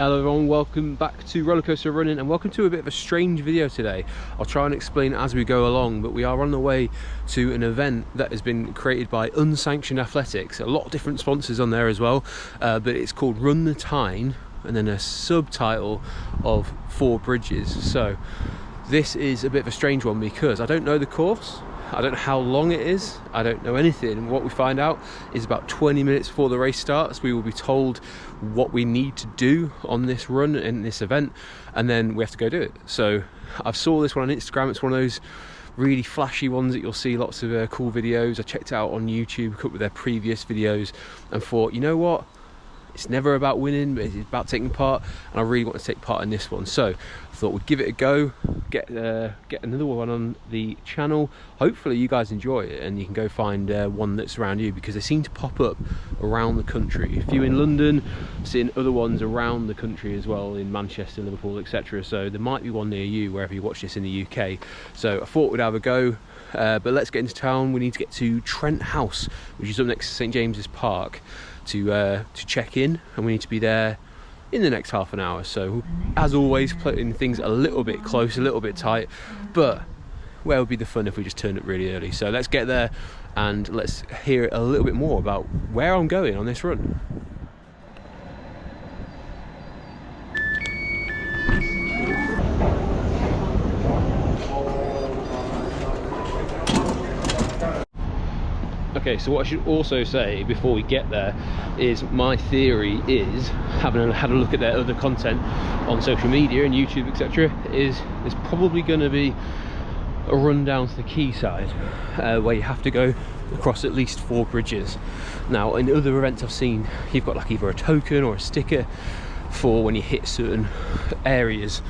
Hello everyone, welcome back to Rollercoaster Running and welcome to a bit of a strange video today. I'll try and explain as we go along, but we are on the way to an event that has been created by Unsanctioned Athletics. A lot of different sponsors on there as well, but it's called Run the Tyne and then a subtitle of 4 Bridges. So this is a bit of a strange one because I don't know the course. I don't know how long it is, I don't know anything. What we find out is about 20 minutes before the race starts, we will be told what we need to do on this run in this event, and then we have to go do it. So I saw this one on Instagram. It's one of those really flashy ones that you'll see lots of cool videos. I checked it out on YouTube, a couple of their previous videos, and thought, you know what? It's never about winning, but it's about taking part, and I really want to take part in this one. So I thought we'd give it a go, get another one on the channel. Hopefully you guys enjoy it and you can go find one that's around you, because they seem to pop up around the country. A few in London, seeing other ones around the country as well, in Manchester, Liverpool, etc. So there might be one near you wherever you watch this in the UK. So I thought we'd have a go, but let's get into town. We need to get to Trent House, which is up next to St James's Park, to check in, and we need to be there in the next half an hour. So as always, putting things a little bit close, a little bit tight, but where would be the fun if we just turned it really early? So let's get there and let's hear a little bit more about where I'm going on this run. Okay, so what I should also say before we get there is my theory is, having had a look at their other content on social media and YouTube, etc., is there's probably going to be a run down to the quayside where you have to go across at least 4 bridges. Now, in other events I've seen, you've got like either a token or a sticker for when you hit certain areas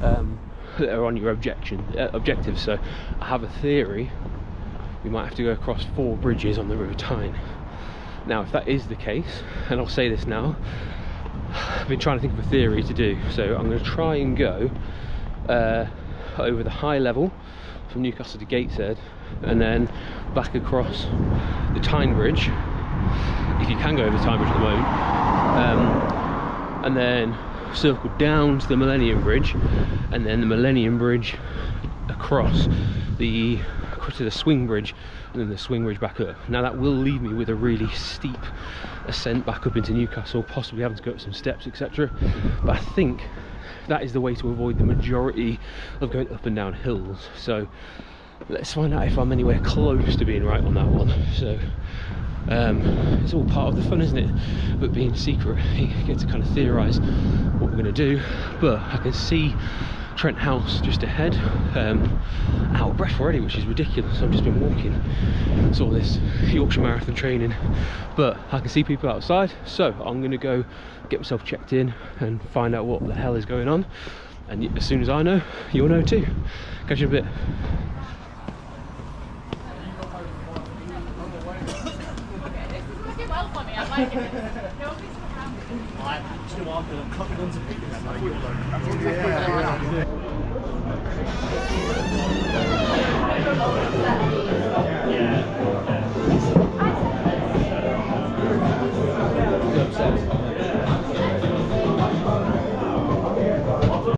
that are on your objectives. So I have a theory we might have to go across 4 bridges on the River Tyne. Now, if that is the case, and I'll say this now, I've been trying to think of a theory to do. So I'm going to try and go over the high level from Newcastle to Gateshead, and then back across the Tyne Bridge, if you can go over the Tyne Bridge at the moment, and then circle down to the Millennium Bridge, and then the Millennium Bridge across to the Swing Bridge, and then the Swing Bridge back up. Now that will leave me with a really steep ascent back up into Newcastle, possibly having to go up some steps, etc. But I think that is the way to avoid the majority of going up and down hills. So let's find out if I'm anywhere close to being right on that one. So it's all part of the fun, isn't it? But being secret, you get to kind of theorise what we're going to do. But I can see Trent House just ahead, out of breath already, which is ridiculous. I've just been walking, saw this Yorkshire Marathon training, but I can see people outside, so I'm going to go get myself checked in and find out what the hell is going on, and as soon as I know, you'll know too. Catch you in a bit.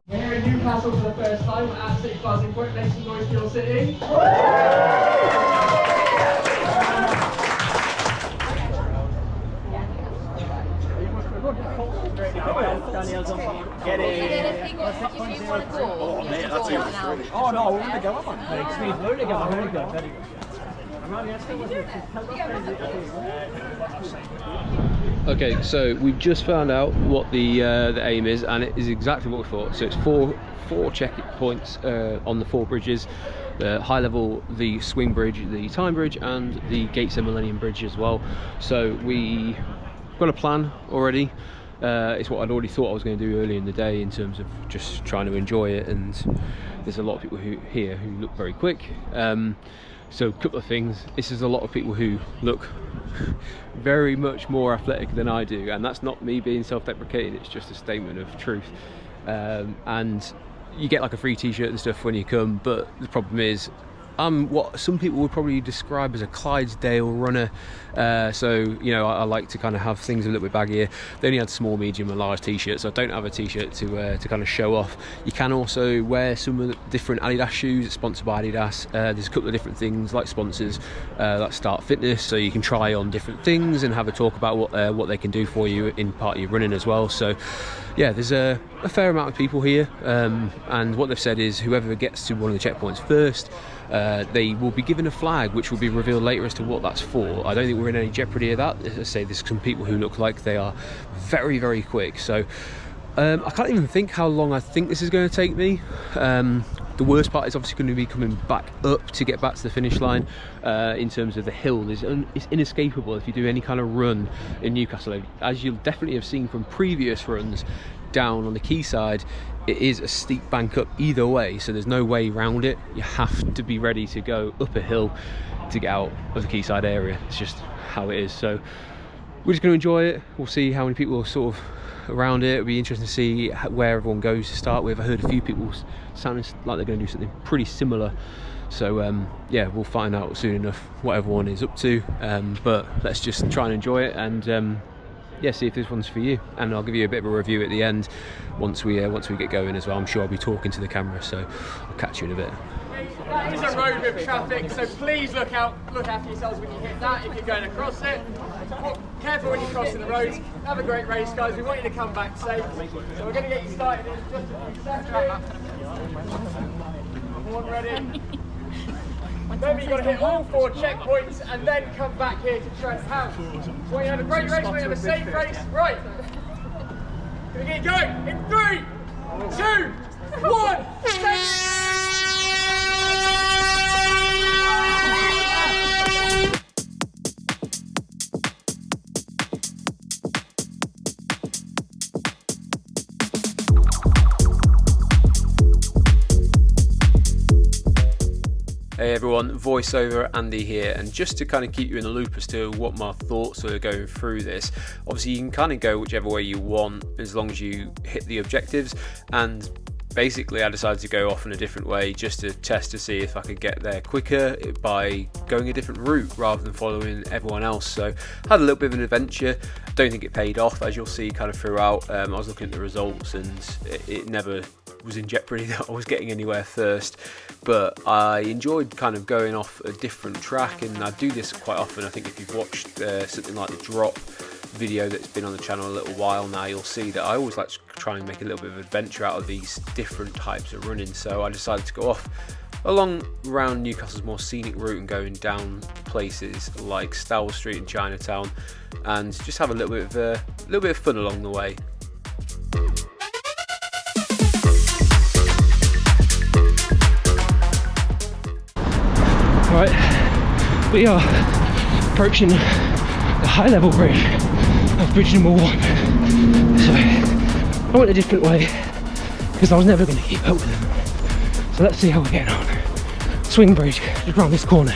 Here in Newcastle for the first time, absolutely buzzing. Quick, make some noise for your city. Get it. Oh no, we're gonna go up on it. Very good. Okay, so we've just found out what the aim is, and it is exactly what we thought. So it's four checkpoints on the 4 bridges: the high level, the Swing Bridge, the Tyne Bridge, and the Gateshead Millennium Bridge as well. So we've got a plan already. It's what I'd already thought I was going to do early in the day in terms of just trying to enjoy it, and there's a lot of people here who look very quick. So a couple of things. This is a lot of people who look very much more athletic than I do, and that's not me being self-deprecating, it's just a statement of truth. And you get like a free t-shirt and stuff when you come, but the problem is I'm what some people would probably describe as a Clydesdale runner. So you know, I like to kind of have things a little bit baggier. They only had small, medium and large t-shirts, so I don't have a t-shirt to kind of show off. You can also wear some of the different Adidas shoes. It's sponsored by Adidas. There's a couple of different things like sponsors, like Start Fitness, so you can try on different things and have a talk about what they can do for you in part of your running as well. So yeah, there's a fair amount of people here, and what they've said is whoever gets to one of the checkpoints first, they will be given a flag which will be revealed later as to what that's for. I don't think we're in any jeopardy of that. As I say, there's some people who look like they are very, very quick. So I can't even think how long I think this is going to take me. The worst part is obviously going to be coming back up to get back to the finish line. In terms of the hill, it's inescapable if you do any kind of run in Newcastle. As you'll definitely have seen from previous runs down on the quayside, it is a steep bank up either way, so there's no way around it. You have to be ready to go up a hill to get out of the quayside area. It's just how it is. So we're just going to enjoy it. We'll see how many people are sort of around it. It'll be interesting to see where everyone goes to start with. I heard a few people sounding like they're going to do something pretty similar, so yeah, we'll find out soon enough what everyone is up to, but let's just try and enjoy it, and yeah, see if this one's for you, and I'll give you a bit of a review at the end once we get going as well. I'm sure I'll be talking to the camera, so I'll catch you in a bit. That is a road with traffic, so please look after yourselves when you hit that if you're going across it. Careful when you're crossing the roads. Have a great race, guys. We want you to come back safe. So we're going to get you started in just a few seconds. Everyone ready? Remember, you've got to hit all 4 checkpoints and then come back here to Trent House. So when you have a great race, when you have a safe race, right. Gonna get going in 3, 2, 1, Hey everyone, voiceover Andy here, and just to kind of keep you in the loop as to what my thoughts are going through this, obviously you can kind of go whichever way you want as long as you hit the objectives, and basically I decided to go off in a different way just to test to see if I could get there quicker by going a different route rather than following everyone else. So had a little bit of an adventure. Don't think it paid off, as you'll see kind of throughout. I was looking at the results and it never was in jeopardy that I was getting anywhere first, but I enjoyed kind of going off a different track, and I do this quite often. I think if you've watched something like the Drop video that's been on the channel a little while now, you'll see that I always like to try and make a little bit of adventure out of these different types of running. So I decided to go off along around Newcastle's more scenic route and going down places like Stowell Street in Chinatown, and just have a little bit of fun along the way. Right, we are approaching the high level bridge of bridge number 1. So I went a different way because I was never going to keep up with them. So let's see how we're getting on. Swing bridge, just round this corner.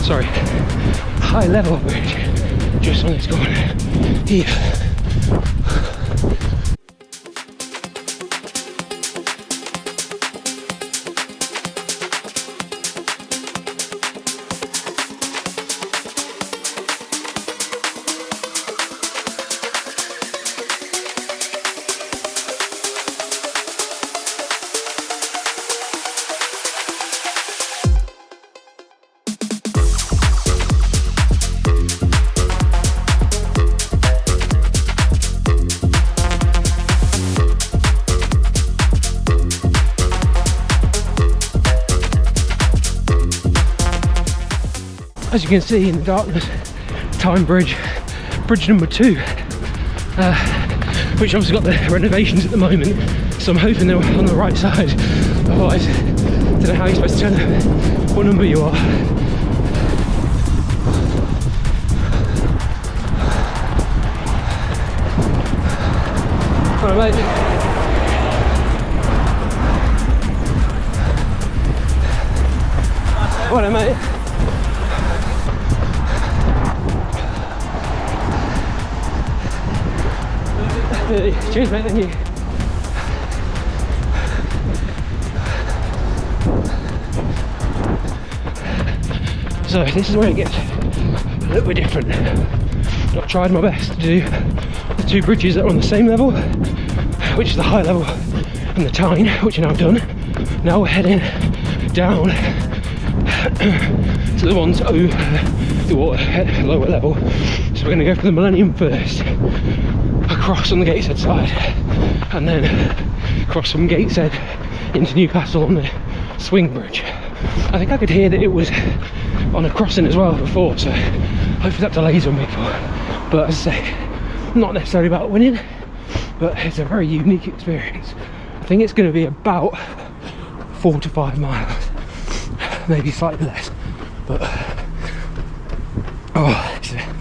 Sorry, high level bridge, just on this corner here. As you can see in the darkness, Tyne Bridge, bridge number 2, which obviously got the renovations at the moment, so I'm hoping they're on the right side. Otherwise, I don't know how you're supposed to tell what number you are. Alright mate. Alright mate. Cheers, mate. Thank you. So this is where it gets a little bit different. I tried my best to do the two bridges that are on the same level, which is the high level, and the Tyne, which are now done. Now we're heading down to the ones over the water at lower level. So we're going to go for the Millennium first, across on the Gateshead side, and then cross from Gateshead into Newcastle on the swing bridge. I think I could hear that it was on a crossing as well before, so hopefully that delays on me. But as I say, not necessarily about winning, but it's a very unique experience. I think it's going to be about 4 to 5 miles, maybe slightly less, but oh, it's a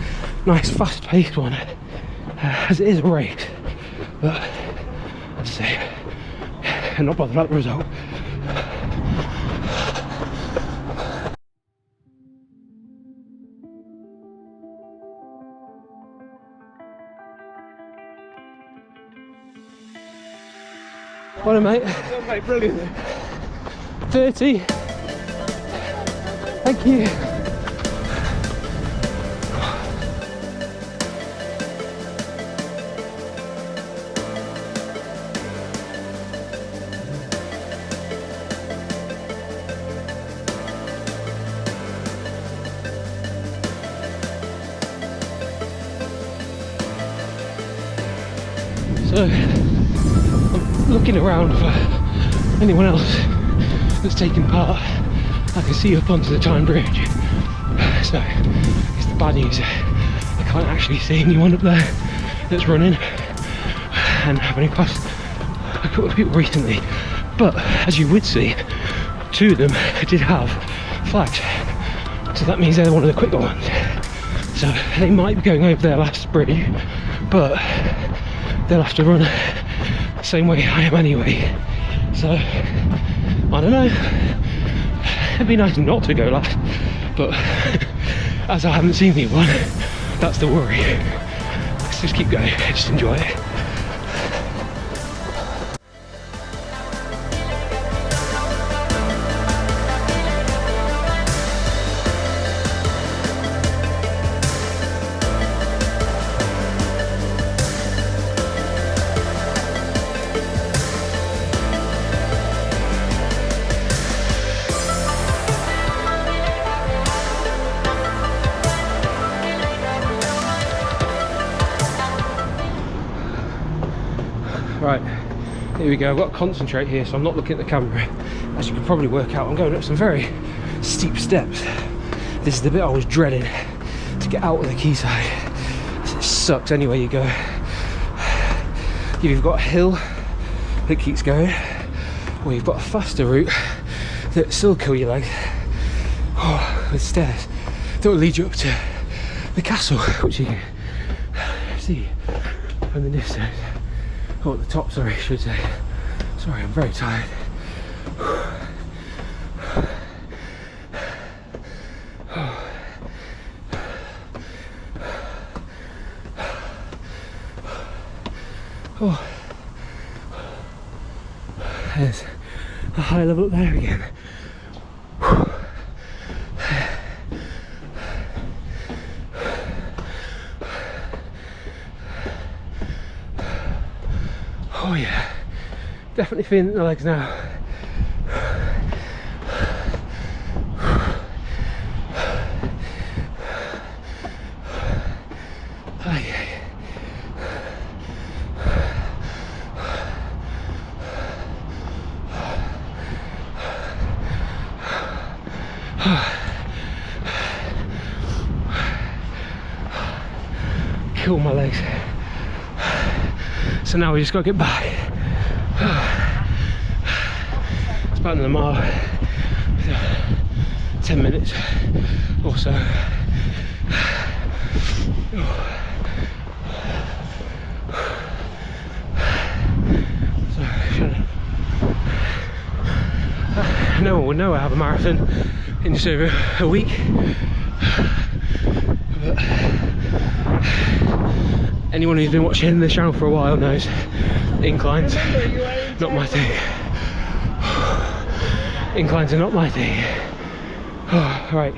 nice fast-paced one, as it is a race. But as I say, I'm not bothered about the result. Well, mate. Oh, mate, brilliant. 30. Thank you. So, I'm looking around for anyone else that's taking part. I can see up onto the Tyne Bridge. So, it's the bad news. I can't actually see anyone up there that's running. And I've only passed a couple of people recently. But, as you would see, 2 of them did have flags. So that means they're one of the quicker ones. So, they might be going over their last bridge, but they'll have to run the same way I am anyway. So, I don't know. It'd be nice not to go last, but as I haven't seen anyone, that's the worry. Let's just keep going, just enjoy it. Right, here we go. I've got to concentrate here, so I'm not looking at the camera. As you can probably work out, I'm going up some very steep steps. This is the bit I was dreading, to get out of the quayside. It sucks anywhere you go. You've got a hill that keeps going, or you've got a faster route that still kill your legs. Oh, with stairs that will lead you up to the castle, which you can see from the distance. Oh, at the top, sorry, I should say. Sorry, I'm very tired. Oh, there's a high level up there again. Oh yeah, definitely feeling the legs now. Kill my legs. So now we just got to get back. It's about another mile, 10 minutes or so. No one will know I have a marathon in just over a week. But anyone who's been watching the channel for a while knows inclines not my thing. Inclines are not my thing. Right,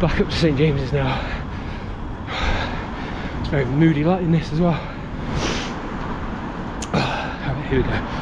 back up to St James's now. It's very moody light in this as well. Alright, here we go.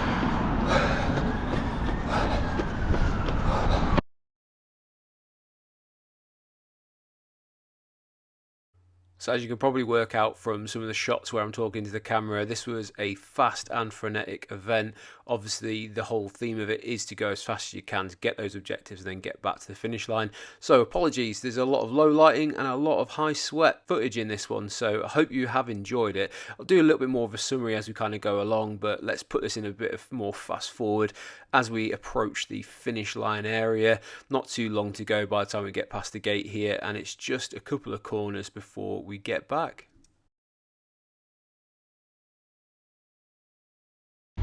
So as you can probably work out from some of the shots where I'm talking to the camera, this was a fast and frenetic event. Obviously, the whole theme of it is to go as fast as you can to get those objectives and then get back to the finish line. So apologies, there's a lot of low lighting and a lot of high sweat footage in this one, so I hope you have enjoyed it. I'll do a little bit more of a summary as we kind of go along, but let's put this in a bit of more fast forward as we approach the finish line area. Not too long to go by the time we get past the gate here, and it's just a couple of corners before we get back.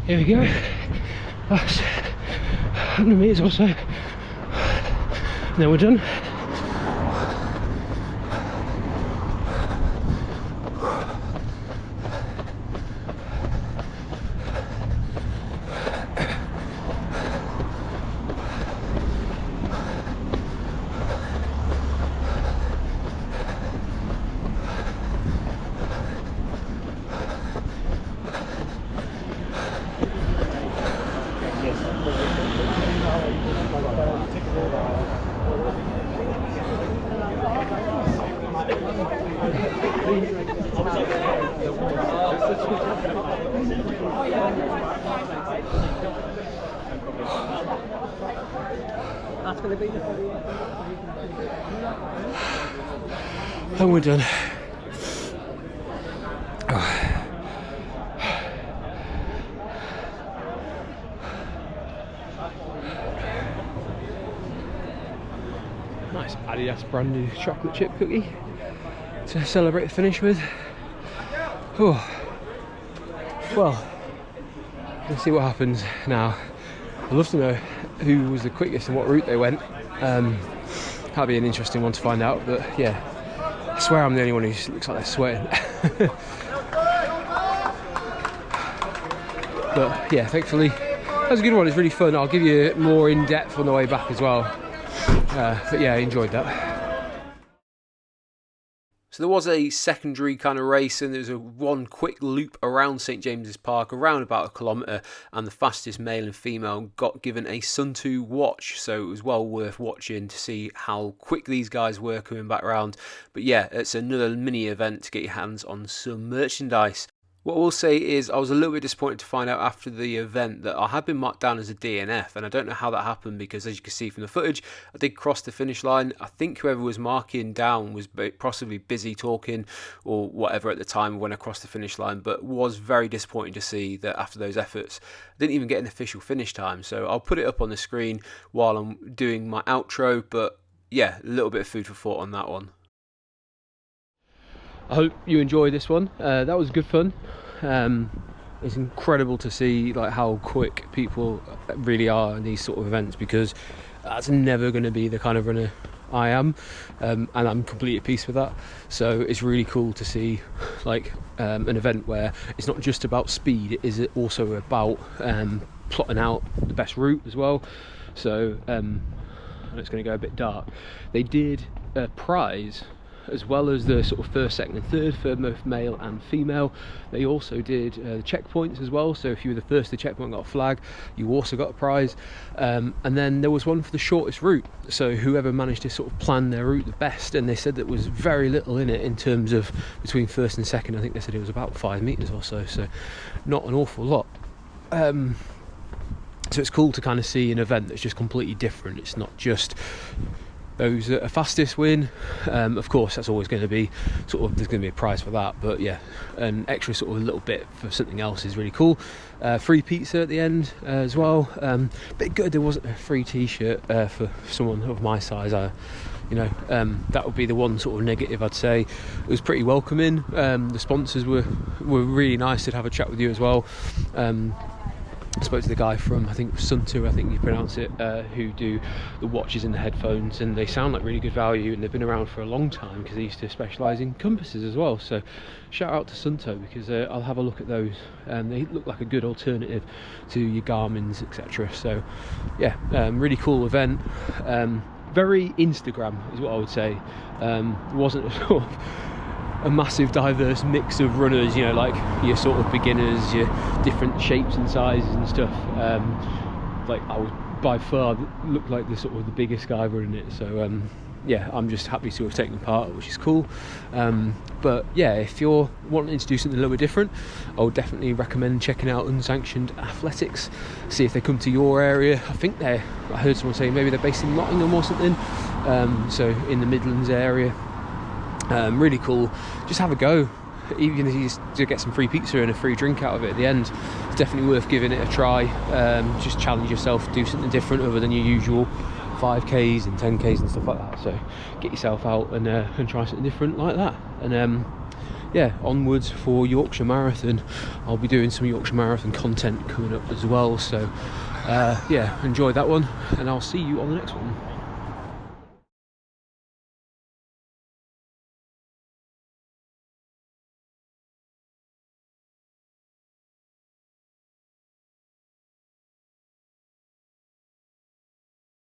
Here we go. Last 100 metres or so, and then we're done. That's going to be the And we're done. Nice Adidas brand new chocolate chip cookie to celebrate the finish with. Oh. Well, let's see what happens now. I'd love to know who was the quickest and what route they went. That'd be an interesting one to find out, but yeah, I swear I'm the only one who looks like they're sweating. But yeah, thankfully that was a good one. It's really fun. I'll give you more in depth on the way back as well. But yeah, I enjoyed that. So there was a secondary kind of race, and there was one quick loop around St James's Park, around about 1 kilometre, and the fastest male and female got given a Sun2 watch, so it was well worth watching to see how quick these guys were coming back round. But yeah, it's another mini event to get your hands on some merchandise. What I will say is I was a little bit disappointed to find out after the event that I had been marked down as a DNF, and I don't know how that happened because, as you can see from the footage, I did cross the finish line. I think whoever was marking down was possibly busy talking or whatever at the time when I crossed the finish line, but was very disappointing to see that after those efforts I didn't even get an official finish time. So I'll put it up on the screen while I'm doing my outro, but yeah, a little bit of food for thought on that one. I hope you enjoyed this one. That was good fun. It's incredible to see like how quick people really are in these sort of events, because that's never going to be the kind of runner I am, and I'm completely at peace with that. So it's really cool to see like an event where it's not just about speed, it is also about plotting out the best route as well. So and it's going to go a bit dark. They did a prize as well as the sort of first, second and third for both male and female. They also did checkpoints as well, so if you were the first to checkpoint got a flag, you also got a prize, and then there was one for the shortest route, so whoever managed to sort of plan their route the best, and they said there was very little in it in terms of between first and second. I think they said it was about 5 meters or so, so not an awful lot. So it's cool to kind of see an event that's just completely different. It's not just those that are fastest win. Of course that's always going to be sort of, there's going to be a prize for that, but yeah, an extra sort of a little bit for something else is really cool. Free pizza at the end as well. Bit good there wasn't a free t-shirt for someone of my size. That would be the one sort of negative I'd say. It was pretty welcoming. The sponsors were really nice to have a chat with you as well. I spoke to the guy from, I think it was Sunto, I think you pronounce it, who do the watches and the headphones, and they sound like really good value, and they've been around for a long time because they used to specialise in compasses as well. So shout out to Sunto, because I'll have a look at those, and they look like a good alternative to your Garmin's, etc. So yeah, really cool event. Very Instagram is what I would say. It wasn't a sort of a massive diverse mix of runners, you know, like your sort of beginners, your different shapes and sizes and stuff. Like I was by far looked like the sort of the biggest guy running it. So yeah, I'm just happy to have taken part, which is cool. But yeah, if you're wanting to do something a little bit different, I would definitely recommend checking out Unsanctioned Athletics. See if they come to your area. I heard someone say maybe they're based in Nottingham or something. So in the Midlands area. Really cool. Just have a go, even if you just to get some free pizza and a free drink out of it at the end. It's definitely worth giving it a try. Just challenge yourself, do something different other than your usual 5Ks and 10Ks and stuff like that. So get yourself out and try something different like that. And yeah, onwards for Yorkshire Marathon. I'll be doing some Yorkshire Marathon content coming up as well. So yeah, enjoy that one, and I'll see you on the next one.